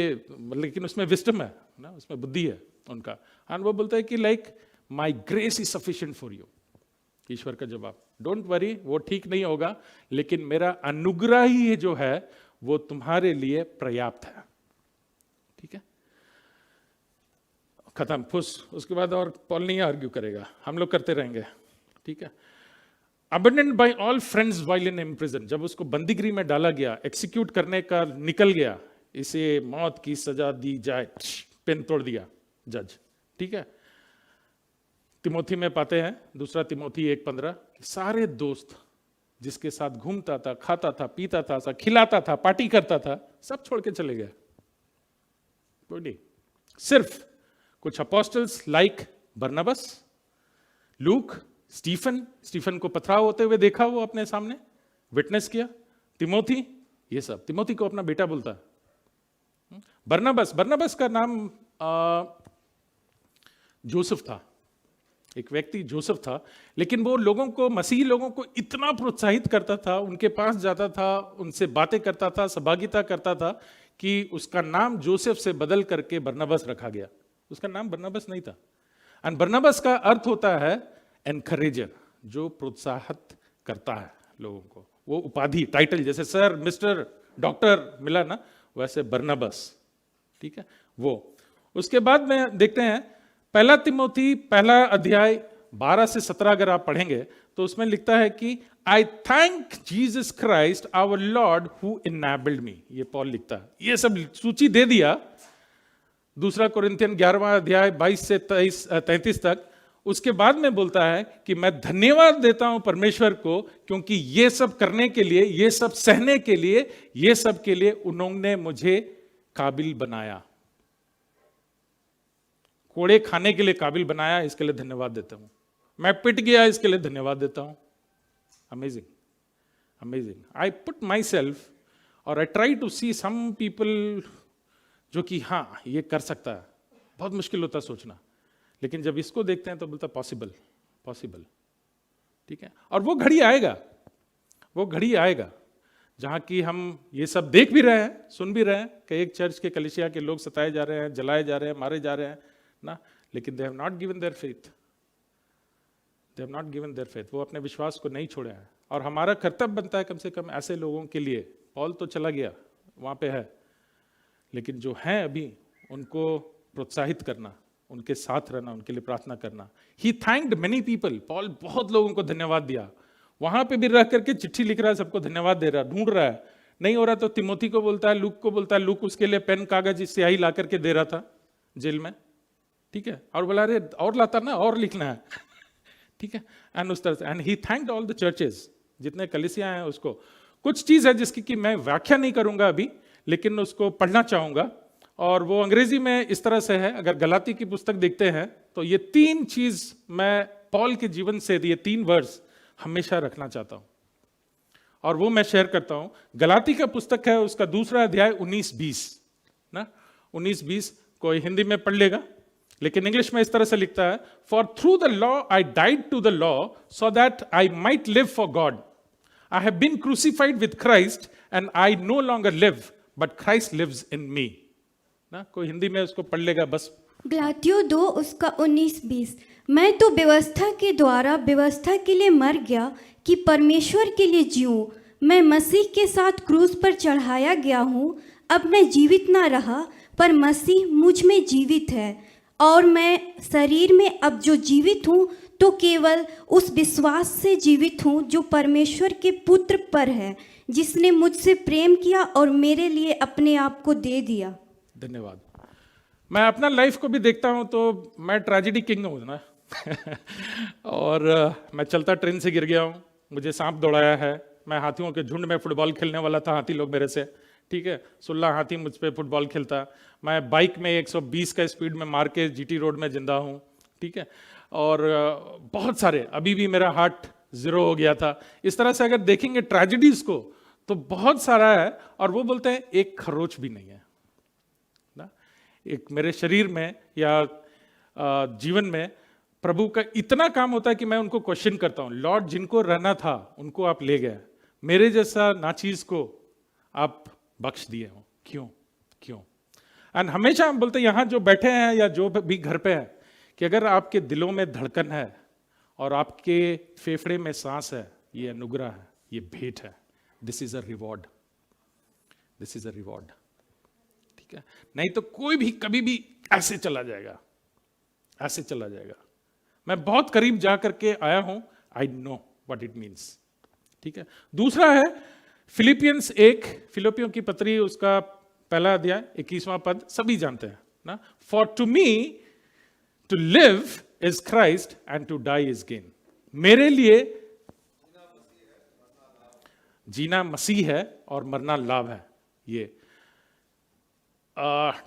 लेकिन उसमें विस्डम है ना, उसमें बुद्धि है उनका। और वो बोलता है कि like my grace is sufficient for you. ईश्वर का जवाब, डोंट वरी, वो ठीक नहीं होगा, लेकिन मेरा अनुग्रह ही जो है वो तुम्हारे लिए पर्याप्त है। ठीक है, खत्म, फुस। उसके बाद और पॉल नहीं आर्ग्यू करेगा, हम लोग करते रहेंगे। ठीक है, abundant by all friends while in imprison, जब उसको बंदीगृह में डाला गया, एक्सिक्यूट करने का निकल गया, इसे मौत की सजा दी जाए, पेन तोड़ दिया जज। ठीक है, तिमोथी में पाते हैं, 2 तिमोथी 1:15, सारे दोस्त जिसके साथ घूमता था, खाता था, पीता था, खिलाता था, पार्टी करता था, सब छोड़ के चले गए। कोई नहीं, सिर्फ कुछ अपोस्टल्स लाइक बरनबास, लूक, स्टीफन को पथराव होते हुए देखा, वो अपने सामने विटनेस किया, तिमोथी, ये सब। तिमोथी को अपना बेटा बोलता है। बरनबास का नाम जोसेफ था, एक व्यक्ति जोसेफ था, लेकिन वो लोगों को, मसीही लोगों को इतना प्रोत्साहित करता था, उनके पास जाता था, उनसे बातें करता था, सहभागिता करता था, कि उसका नाम जोसेफ से बदल करके बरनबास रखा गया। उसका नाम बरनबास नहीं था। एंड बरनबास का अर्थ होता है एनकरेजर, जो प्रोत्साहित करता है लोगों को। वो उपाधि, टाइटल, जैसे सर, मिस्टर, डॉक्टर मिला ना, वैसे बरनबास। ठीक है, वो। उसके बाद में देखते हैं 1 तिमोथी 1 अध्याय 12 से 17 अगर आप पढ़ेंगे तो उसमें लिखता है कि I thank Jesus Christ our lord who enabled me. ये पॉल लिखता है, ये सब सूची दे दिया 2 कोरिन्थियन 11वां अध्याय 22 से 33 तक। उसके बाद में बोलता है कि मैं धन्यवाद देता हूं परमेश्वर को, क्योंकि ये सब करने के लिए, ये सब सहने के लिए, ये सब के लिए उन्होंने मुझे काबिल बनाया, कोड़े खाने के लिए काबिल बनाया, इसके लिए धन्यवाद देता हूं। मैं पिट गया, इसके लिए धन्यवाद देता हूं। Amazing, amazing. I put myself, और I try to see some people जो कि हाँ ये कर सकता है, बहुत मुश्किल होता सोचना, लेकिन जब इसको देखते हैं तो बोलता पॉसिबल, पॉसिबल। ठीक है, और वो घड़ी आएगा, वो घड़ी आएगा जहां की हम ये सब देख भी रहे हैं, सुन भी रहे हैं कि एक चर्च के कलीसिया के लोग सताए जा रहे हैं, जलाए जा रहे हैं, मारे जा रहे हैं ना, लेकिन they have not given their faith, they have not given their faith, वो अपने विश्वास को नहीं छोड़े हैं। और हमारा कर्तव्य बनता है कम से कम ऐसे लोगों के लिए, पॉल तो चला गया, वहां पे है, लेकिन जो हैं अभी उनको प्रोत्साहित करना, उनके साथ रहना, उनके लिए प्रार्थना करना। He thanked many people, Paul बहुत लोगों को धन्यवाद दिया, वहां पे भी रह करके चिट्ठी लिख रहा है, सबको धन्यवाद दे रहा है, ढूंढ रहा है, नहीं हो रहा तो तिमोथी को बोलता है, लूक को बोलता है, लूक उसके लिए पेन कागज स्याही ला करके दे रहा था जेल में। ठीक है, और बोला अरे और लाता ना, और लिखना है। ठीक है, एंड उस तरह से, and he thanked all the churches, जितने कलीसिया हैं उसको। कुछ चीज है जिसकी कि मैं व्याख्या नहीं करूंगा अभी, लेकिन उसको पढ़ना चाहूंगा, और वो अंग्रेजी में इस तरह से है। अगर गलाती की पुस्तक देखते हैं तो ये 3 चीज मैं पॉल के जीवन से, ये 3 वर्स हमेशा रखना चाहता हूं, और वो मैं शेयर करता हूं। गलाती का पुस्तक है, उसका 2 अध्याय 19-20 ना, 19-20 कोई हिंदी में पढ़ लेगा, लेकिन इंग्लिश में इस तरह से लिखता है, for through the law I died to the law so that I might live for God, I have been crucified with Christ and I no longer live but Christ lives in me ना। कोई हिंदी में उसको पढ़ लेगा बस। गलातियों 2 उसका 19-20, मैं तो व्यवस्था के द्वारा व्यवस्था के लिए मर गया कि परमेश्वर के लिए जीऊं। मैं मसीह के साथ क्रूस पर चढ़ाया गया हूँ। अब मैं जीवित ना रहा, पर मसीह मुझ में जीवित है, और मैं शरीर में अब जो जीवित हूँ तो केवल उस विश्वास से जीवित हूँ जो परमेश्वर के पुत्र पर है, जिसने मुझसे प्रेम किया और मेरे लिए अपने आप को दे दिया। धन्यवाद। मैं अपना लाइफ को भी देखता हूं तो मैं ट्रेजेडी किंग हूं ना। और मैं चलता ट्रेन से गिर गया हूं, मुझे सांप दौड़ाया है, मैं हाथियों के झुंड में फुटबॉल खेलने वाला था, हाथी लोग मेरे से, ठीक है, 16 हाथी मुझ पे फुटबॉल खेलता, मैं बाइक में 120 का स्पीड में मार के जीटी रोड में जिंदा हूं, ठीक है, और बहुत सारे, अभी भी मेरा हार्ट 0 हो गया था। इस तरह से अगर देखेंगे ट्रेजेडीज को तो बहुत सारा है, और वो बोलते हैं एक खरोच भी नहीं है ना। एक मेरे शरीर में या जीवन में प्रभु का इतना काम होता है कि मैं उनको क्वेश्चन करता हूं, लॉर्ड जिनको रहना था उनको आप ले गए, मेरे जैसा नाचीज को आप बख्श दिए हो, क्यों क्यों। एंड हमेशा हम बोलते हैं यहां जो बैठे हैं या जो भी घर पे है, कि अगर आपके दिलों में धड़कन है और आपके फेफड़े में सांस है, ये अनुग्रह है, ये भेंट है, this is a reward, this is a reward, ठीक है। नहीं तो कोई भी कभी भी ऐसे चला जाएगा, ऐसे चला जाएगा। मैं बहुत करीब जा करके आया हूं, I know what it means, ठीक है। दूसरा है फिलिपियंस 1, फिलिपियों की पत्री, उसका पहला अध्याय 21वां पद, सभी जानते हैं ना। For to me to live is Christ and to die is gain. मेरे लिए जीना मसीह है और मरना लाभ है, ये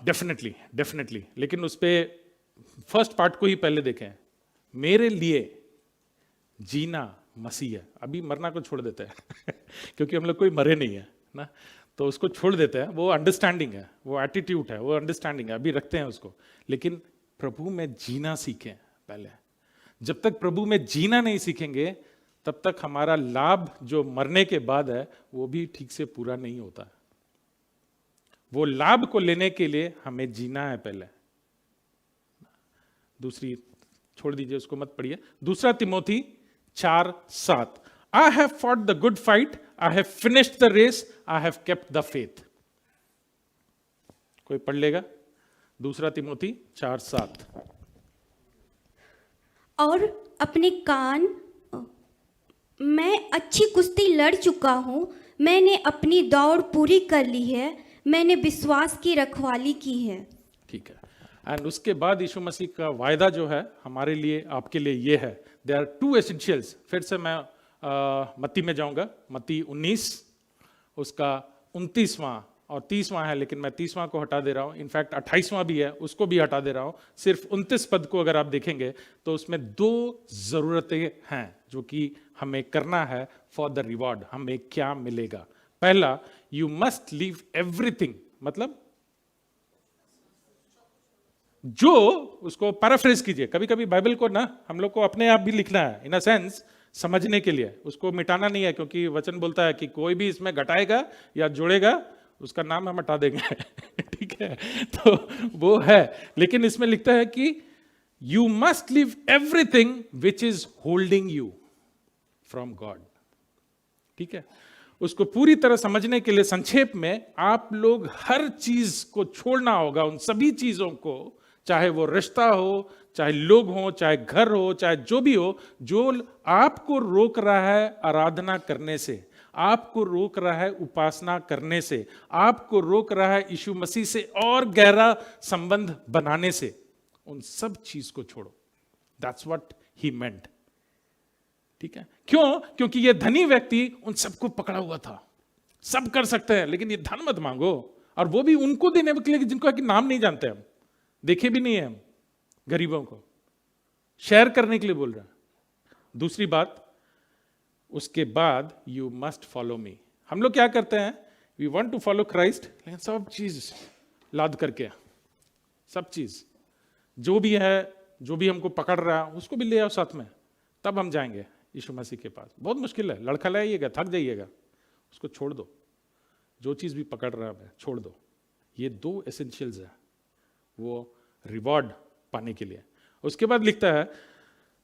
डेफिनेटली डेफिनेटली। लेकिन उस पे फर्स्ट पार्ट को ही पहले देखें, मेरे लिए जीना मसीह है। अभी मरना को छोड़ देते हैं क्योंकि हम लोग कोई मरे नहीं है ना, तो उसको छोड़ देते हैं। वो अंडरस्टैंडिंग है, वो एटीट्यूड है, वो अंडरस्टैंडिंग है, अभी रखते हैं उसको। लेकिन प्रभु में जीना सीखें पहले। जब तक प्रभु में जीना नहीं सीखेंगे तब तक हमारा लाभ जो मरने के बाद है वो भी ठीक से पूरा नहीं होता है। वो लाभ को लेने के लिए हमें जीना है पहले। दूसरी छोड़ दीजिए, उसको मत पढ़िए। 2 Timothy 4:7, I have fought the good fight, I have finished the race, I have kept the faith. कोई पढ़ लेगा? 2 तिमोथी 4:7। और अपने कान, मैं अच्छी कुश्ती लड़ चुका हूँ, मैंने अपनी दौड़ पूरी कर ली है, मैंने विश्वास की रखवाली की है। ठीक है। एंड उसके बाद यीशु मसीह का वायदा जो है हमारे लिए, आपके लिए ये है, दे आर 2 एसेंशियल्स। फिर से मैं मत्ती में जाऊंगा, मत्ती 19 उसका 29वां और 30वां है, लेकिन मैं 30वां को हटा दे रहा हूं। इनफैक्ट 28वां भी है, उसको भी हटा दे रहा हूं। सिर्फ 29 पद को अगर आप देखेंगे तो उसमें 2 जरूरतें हैं जो कि हमें करना है फॉर द रिवॉर्ड। हमें क्या मिलेगा? पहला, यू मस्ट लीव एवरीथिंग, मतलब जो उसको पैराफ्रेज कीजिए, कभी कभी बाइबल को ना हम लोग को अपने आप भी लिखना है, इन अ सेंस समझने के लिए, उसको मिटाना नहीं है, क्योंकि वचन बोलता है कि कोई भी इसमें घटाएगा या जोड़ेगा उसका नाम हम हटा देंगे ठीक है, तो वो है। लेकिन इसमें लिखता है कि you must live everything which is holding you from God. ठीक है, उसको पूरी तरह समझने के लिए संक्षेप में आप लोग हर चीज को छोड़ना होगा, उन सभी चीजों को, चाहे वो रिश्ता हो, चाहे लोग हो, चाहे घर हो, चाहे जो भी हो, जो आपको रोक रहा है आराधना करने से, आपको रोक रहा है उपासना करने से, आपको रोक रहा है यीशु मसीह से और गहरा संबंध बनाने से, उन सब चीज को छोड़ो। दैट्स व्हाट ही मेंट। ठीक है, क्यों? क्योंकि ये धनी व्यक्ति उन सबको पकड़ा हुआ था, सब कर सकते हैं लेकिन ये धन मत मांगो, और वो भी उनको देने के लिए जिनको कि नाम नहीं जानते, हम देखे भी नहीं है, हम गरीबों को शेयर करने के लिए बोल रहे हैं। दूसरी बात, उसके बाद यू मस्ट फॉलो मी। हम लोग क्या करते हैं, we want to follow Christ, लेकिन सब चीज लाद करके, सब चीज जो भी है, जो भी हमको पकड़ रहा है उसको भी ले आओ साथ में, तब हम जाएंगे यीशु मसीह के पास। बहुत मुश्किल है, लड़खड़ाइएगा, थक जाइएगा, उसको छोड़ दो, जो चीज भी पकड़ रहा है छोड़ दो। ये दो एसेंशियल्स है वो रिवॉर्ड पाने के लिए। उसके बाद लिखता है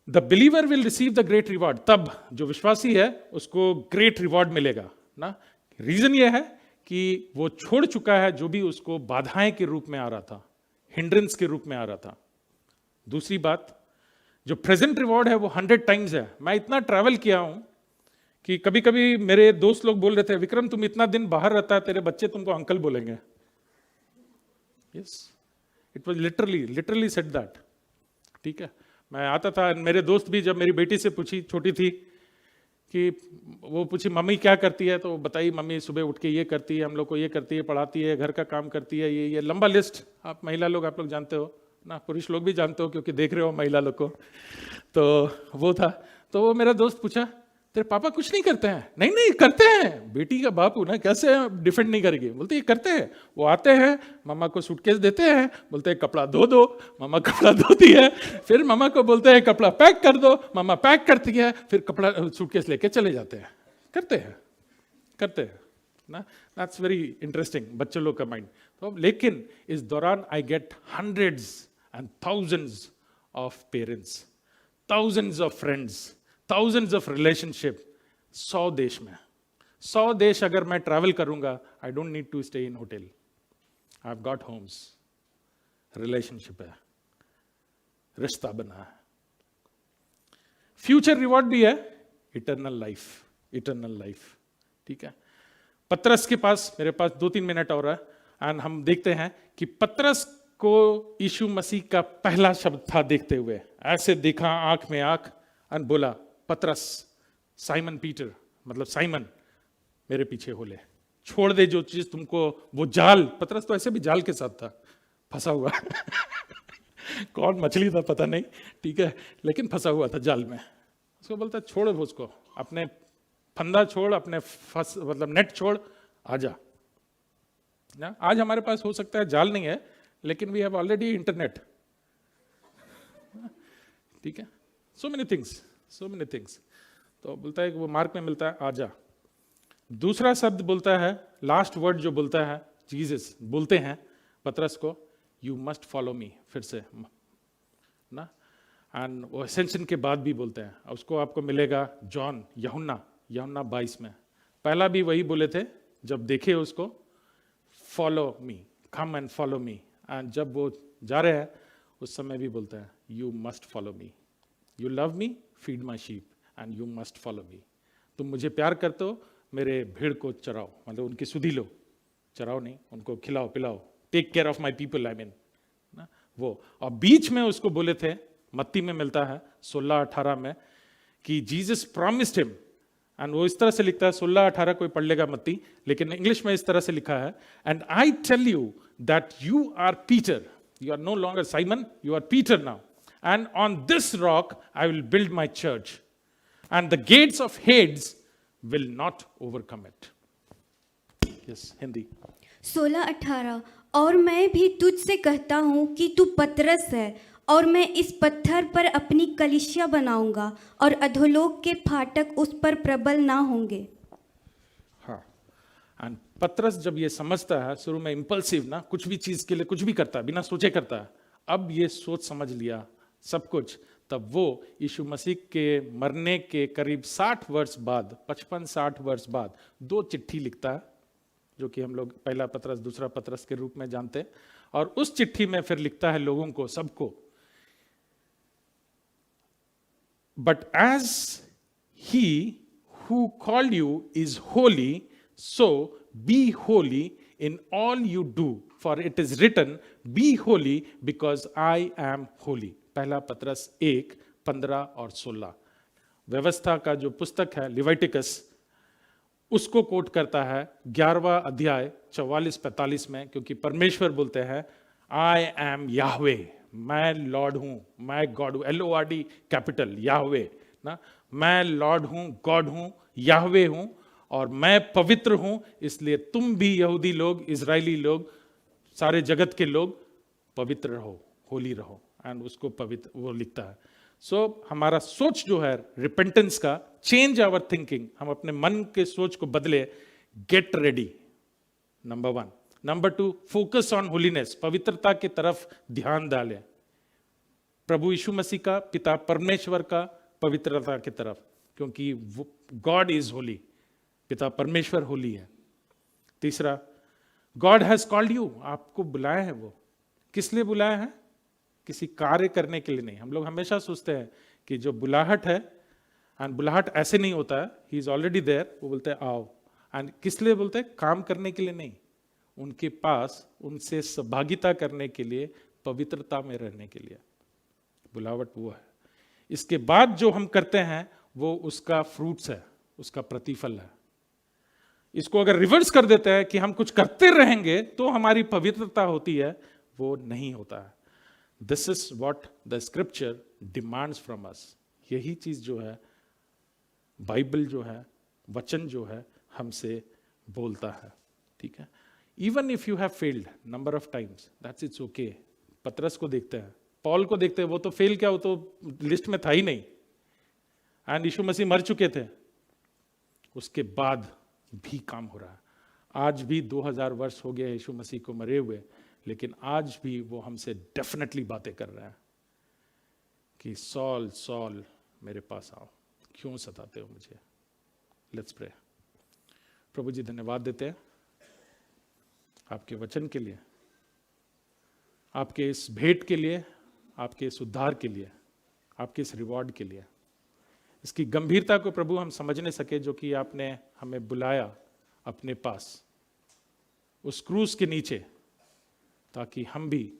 the believer will receive the great reward, तब जो विश्वासी है उसको ग्रेट रिवॉर्ड मिलेगा ना। रीजन ये है कि वो छोड़ चुका है जो भी उसको बाधाएं के रूप में आ रहा था, हिंड्रेंस के रूप में आ रहा था। दूसरी बात, जो प्रेजेंट रिवॉर्ड है वो 100 टाइम्स है। मैं इतना ट्रैवल किया हूं कि कभी कभी मेरे दोस्त लोग बोल रहे थे, विक्रम तुम इतना दिन बाहर रहता है, तेरे बच्चे तुमको अंकल बोलेंगे। Yes, it was literally said that. ठीक है, मैं आता था, मेरे दोस्त भी जब मेरी बेटी से पूछी, छोटी थी, कि वो पूछी मम्मी क्या करती है, तो बताई मम्मी सुबह उठ के ये करती है, हम लोग को ये करती है, पढ़ाती है, घर का काम करती है, ये लंबा लिस्ट। आप महिला लोग आप लोग जानते हो ना, पुरुष लोग भी जानते हो क्योंकि देख रहे हो महिला लोग को। तो वो था, तो वो मेरा दोस्त पूछा तेरे पापा कुछ नहीं करते हैं? नहीं नहीं करते हैं, बेटी का बाप हूं ना, कैसे डिफेंड नहीं करेगी? बोलते ये करते हैं, वो आते हैं, मम्मा को सूटकेस देते हैं, बोलते हैं कपड़ा धो दो, मम्मा कपड़ा धोती है, फिर मम्मा को बोलते हैं कपड़ा पैक कर दो, मम्मा पैक करती है, फिर कपड़ा सूटकेस लेके चले जाते हैं। करते हैं ना। दैट्स वेरी इंटरेस्टिंग, बच्चों लोग का माइंड। तो लेकिन इस दौरान I get hundreds and thousands of parents, thousands of friends, thousands of relationship. 100 देश में, 100 देश अगर मैं ट्रैवल करूंगा, I don't need to stay in hotel, I have got homes. Relationship है, रिश्ता बना है। फ्यूचर रिवॉर्ड भी है, इटर्नल लाइफ। ठीक है, पतरस के पास, मेरे पास 2-3 मिनट और है, एंड हम देखते हैं कि पतरस को यीशु मसीह का पहला शब्द था देखते हुए, ऐसे देखा आंख में आंख, एंड बोला पतरस, साइमन पीटर, मतलब साइमन, मेरे पीछे हो ले, छोड़ दे जो चीज तुमको, वो जाल। पतरस तो ऐसे भी जाल के साथ था, फंसा हुआ कौन मछली था पता नहीं, ठीक है, लेकिन फंसा हुआ था जाल में। उसको बोलता छोड़ उसको, अपने फंदा छोड़, अपने मतलब नेट छोड़, आजा ना। आज हमारे पास हो सकता है जाल नहीं है, लेकिन वी हैव ऑलरेडी इंटरनेट। ठीक है, सो मेनी थिंग्स। तो बोलता है कि वो मार्क में मिलता है, आजा। दूसरा शब्द बोलता है, लास्ट वर्ड जो बोलता है, जीसस बोलते हैं पतरस को, यू मस्ट फॉलो मी, फिर से ना। एंड वो असेंशन के बाद भी बोलते हैं, उसको आपको मिलेगा जॉन, यूहन्ना 22 में। पहला भी वही बोले थे जब देखे उसको, follow me, come and follow me. And जब वो जा रहे हैं उस समय भी बोलते हैं, you must follow me, you love me, feed my sheep, and you must follow me. तुम मुझे प्यार करते हो, मेरे भीड़ को चराओ, मतलब उनकी सुधी लो, चराओ नहीं, उनको खिलाओ पिलाओ, take care of my people, I mean ना वो। और बीच में उसको बोले थे, मत्ती में मिलता है 16-18 में, कि जीसस प्रॉमिस्ड हिम, एंड वो इस तरह से लिखता है, 16-18 कोई पढ़ लेगा मत्ती, लेकिन इंग्लिश में इस तरह से लिखा है, and I tell you that you are Peter, you are no longer Simon, you are Peter now, and on this rock I will build my church, and the gates of Hades will not overcome it. Yes, Hindi. 16:18 और मैं भी तुझसे कहता हूँ कि तू पतरस है और मैं इस पत्थर पर अपनी कलीसिया बनाऊंगा और अधोलोक के फाटक उस पर प्रबल ना होंगे। हाँ, एंड पतरस जब ये समझता है, शुरू में इम्पल्सिव ना, कुछ भी चीज के लिए कुछ भी करता है, बिना सोचे करता है, अब ये सोच समझ लिया सब कुछ, तब वो यीशु मसीह के मरने के करीब 60 वर्ष बाद, 55-60 वर्ष बाद 2 चिट्ठी लिखता है, जो कि हम लोग पहला पतरस दूसरा पतरस के रूप में जानते हैं। और उस चिट्ठी में फिर लिखता है लोगों को, सबको, but as he who called you is holy, so be holy in all you do, for it is written, be holy because I am holy। पहला पतरस 1:15 और 16। व्यवस्था का जो पुस्तक है लिविटिकस, उसको कोट करता है 11वां अध्याय 44-45 में, क्योंकि परमेश्वर बोलते हैं आई एम याहवे, मैं लॉर्ड हूं, मैं गॉड हूं, LORD कैपिटल, याहवे ना, मैं लॉर्ड हूं, गॉड हूं, याहवे हूं, और मैं पवित्र हूं, इसलिए तुम भी यहूदी लोग, इजरायली लोग, सारे जगत के लोग पवित्र रहो, होली रहो। एंड उसको पवित्र वो लिखता है। सो हमारा सोच जो है रिपेंटेंस का, चेंज आवर थिंकिंग, हम अपने मन के सोच को बदले, get ready, number 1। Number 2, focus on holiness, पवित्रता की तरफ ध्यान डालें, प्रभु यीशु मसीह का, पिता परमेश्वर का पवित्रता की तरफ, क्योंकि गॉड इज होली, पिता परमेश्वर होली है। तीसरा, गॉड हैज कॉल्ड यू, आपको बुलाया है। वो किस लिए बुलाया है? किसी कार्य करने के लिए नहीं। हम लोग हमेशा सोचते हैं कि जो बुलाहट है, एंड बुलाहट ऐसे नहीं होता है, ही इज ऑलरेडी देयर, वो बोलते हैं आओ, एंड किस लिए बोलते हैं? काम करने के लिए नहीं, उनके पास उनसे सहभागिता करने के लिए, पवित्रता में रहने के लिए बुलावट वो है। इसके बाद जो हम करते हैं वो उसका फ्रूट्स है, उसका प्रतिफल है। इसको अगर रिवर्स कर देते हैं कि हम कुछ करते रहेंगे तो हमारी पवित्रता होती है, वो नहीं होता है। This is what the scripture demands from us. यही चीज जो है बाइबल जो है, वचन जो है, हमसे बोलता है। ठीक है, even if you have failed number of times, that's it's okay. पतरस को देखते हैं, पॉल को देखते हैं, वो तो फेल क्या, वो तो लिस्ट में था ही नहीं, एंड यीशु मसीह मर चुके थे, उसके बाद भी काम हो रहा है। आज भी 2000 वर्ष हो गए यीशु मसीह को मरे हुए, लेकिन आज भी वो हमसे डेफिनेटली बातें कर रहा है कि सॉल सॉल मेरे पास आओ, क्यों सताते हो मुझे। Let's pray. प्रभु जी धन्यवाद देते हैं आपके वचन के लिए, आपके इस भेंट के लिए, आपके इस उद्धार के लिए, आपके इस रिवॉर्ड के लिए। इसकी गंभीरता को प्रभु हम समझने सके, जो कि आपने हमें बुलाया अपने पास उस क्रूस के नीचे, ताकि हम भी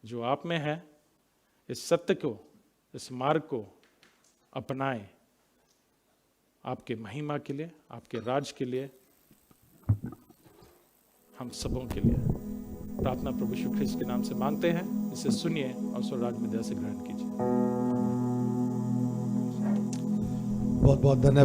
जो आप में है इस सत्य को, इस मार्ग को अपनाएं, आपके महिमा के लिए, आपके राज के लिए, हम सबों के लिए। प्रार्थना प्रभु यीशु ख्रिस्त के नाम से मांगते हैं, इसे सुनिए और स्वर्ग में दया से ग्रहण कीजिए। बहुत बहुत धन्यवाद।